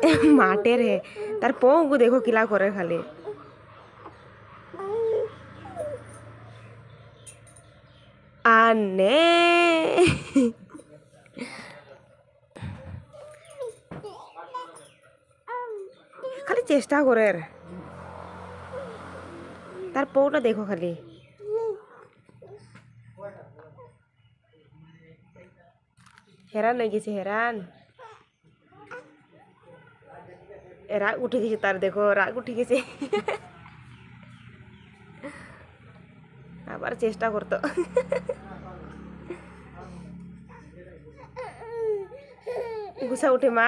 माटेर है तार पाँव को देखो किला करे खाली आने खाली चेष्टा करे तार पाँवटा देखो खाली हेरान हो गई हेरान राग उठी गई तार देखो राग उठी गई आबार चेष्टा करतो गुस्सा उठे मा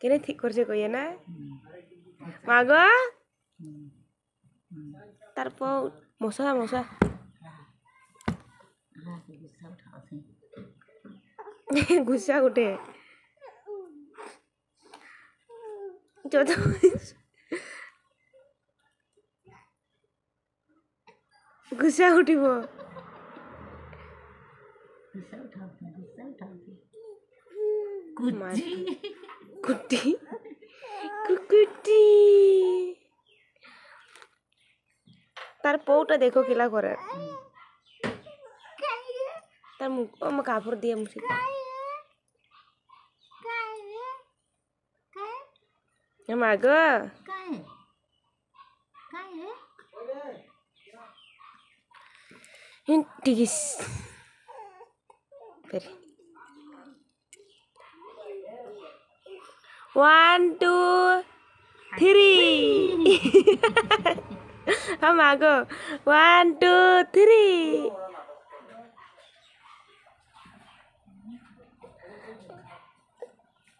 केने ठीक करछे कइए ना मा गो तार पाँव मशा मशा गुस्सा उठे जो गुस्सा उठिब कुट्टी कुकुटी तार पाँवटा देखो किला करे तार मुख कापड़ दिए मुझे माग टिगिस फिर 1 2 3 हम आगो 1 2 3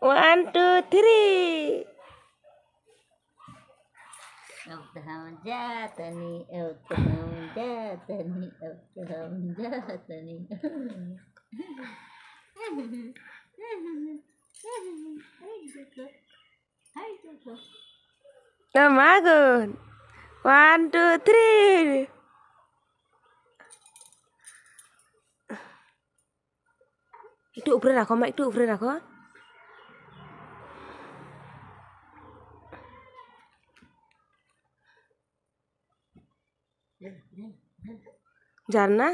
1 2 3 Eltaham jatani हम आगो 1 2 3 একটু উপরে রাখো মা একটু উপরে রাখো জানা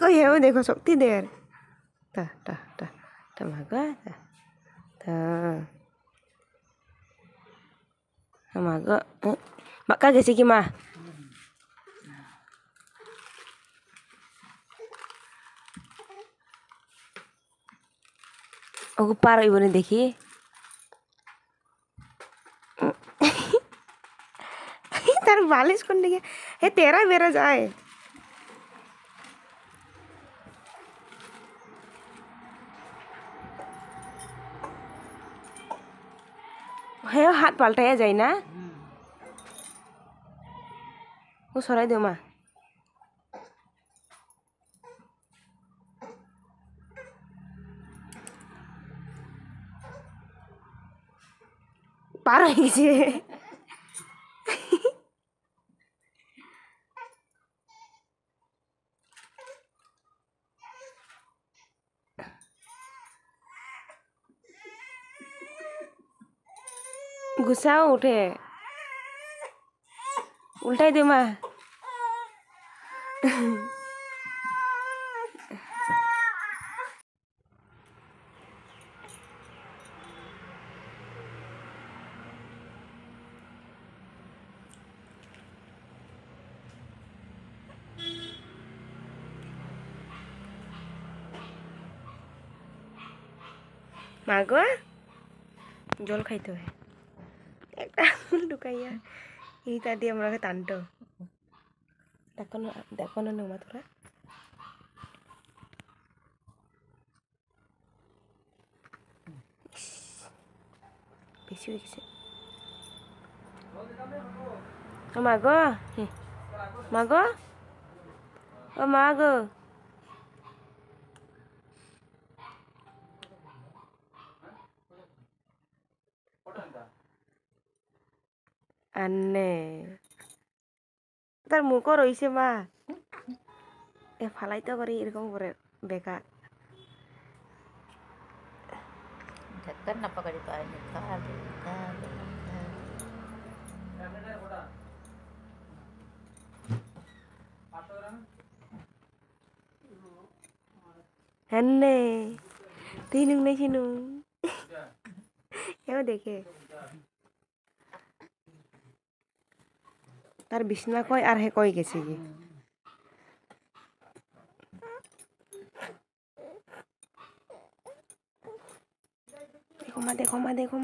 कोई है वो देखो शक्ति देर ता ता ता ता मागा ता ता मागा माका कैसे की माँ ओको पार इबो ने देखी तार बालिश करने के हे तेरा मेरा जाए है हाथ पाल्टाया जाए ना वो सराय दो माँ पार हो गई गुस्सा उठे उल्टाई दे माँ मागो जल खाइते हैं लुकाइया ये tadi আমরা টানতো দেখো না নোমা তোরা বেশি হয়ে গেছে মাগো ও মা গো আন্নে তার মুখও রইছে মা এ ফালাইতে করি এরকম করে বেকার ढक्कन न पकड़ी पाए निकाल निकाल निकाल হ্যান্নে তিনুং নাই চিনুং এও দেখে তার বিছনা কয় আর হে কই গেছে কি দেখো মা দেখো মা দেখো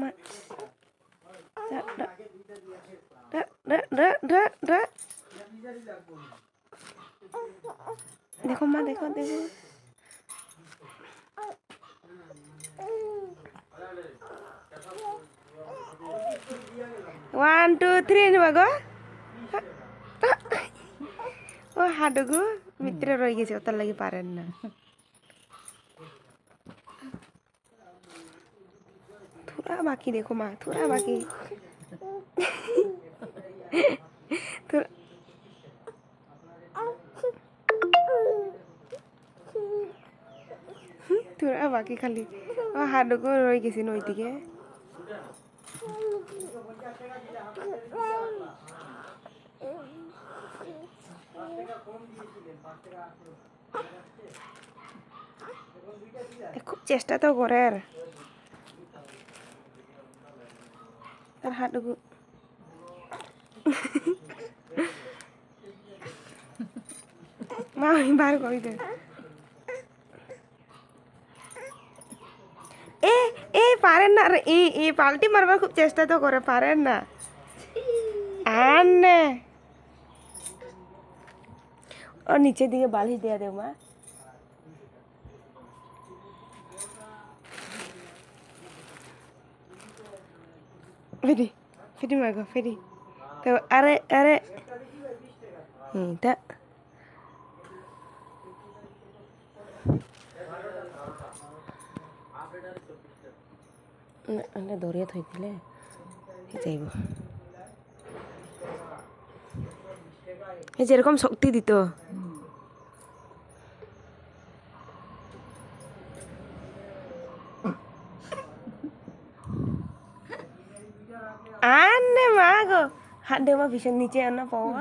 মা দেখো দেখো 1 2 3 নি বাগো ও হাডুগু ভিতরে রয়ে গেছে ওটার লাগি পারেন না थोड़ा बाकी देखो माँ थोड़ा बाकी थोड़ा बाकी खाली हाथ को रही गेছি ন ওইদিকে খুব চেষ্টা তো করে আর তার হাঁটুকু মা আমি বার করি দে এ পারেন না এ পাল্টি মারবার খুব চেষ্টা তো করে পারেন না আনে ও নিচের দিকে বালিশ দেয়া দে মা ফেরি ফেরি মাগো ফেরি তো আরে আরে তা না দৌড়িয়ে থইলে যাইব যেরকম শক্তি দিত আনে মা গো হাত দে মা ভীষণ নিচে আনা পাওয়া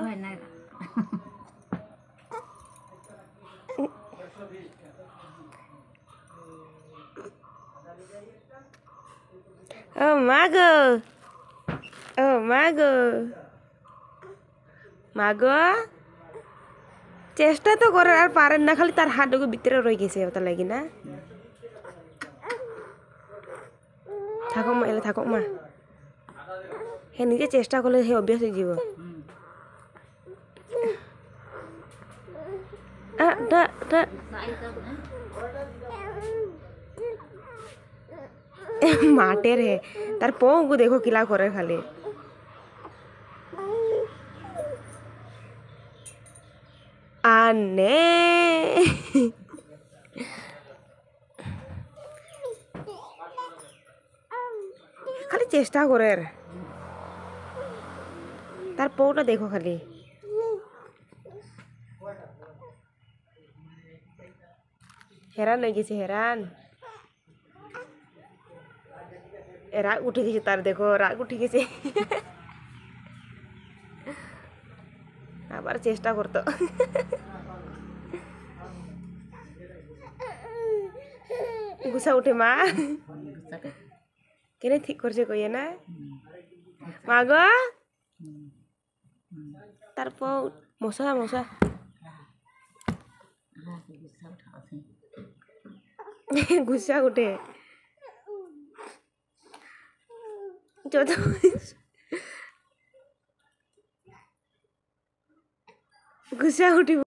ও মা গো ও মা গো মা গো চেষ্টা তো করে আর পারেন না খালি তার হাতটুকু ভিতরে রয়ে গেছে ওটা লাগি না থাকো মা এলে থাকো মা হে নিজে চেষ্টা করলে হে অভ্যাস হয়ে যাব মাটের হে তার পৌগু দেখো কিলা করে খালি আনে খালি চেষ্টা করে তার পৌটা দেখো খালি হেরান হয়ে গেছে হেরান রাগ উঠে গেছে তার দেখো রাগ উঠে গেছে আবার চেষ্টা করতো গুসা উঠে মা কেনে ঠিক করছে কইয়ে না মা গো তারপর মশা মশা গুসা উঠে যত গুসা উঠি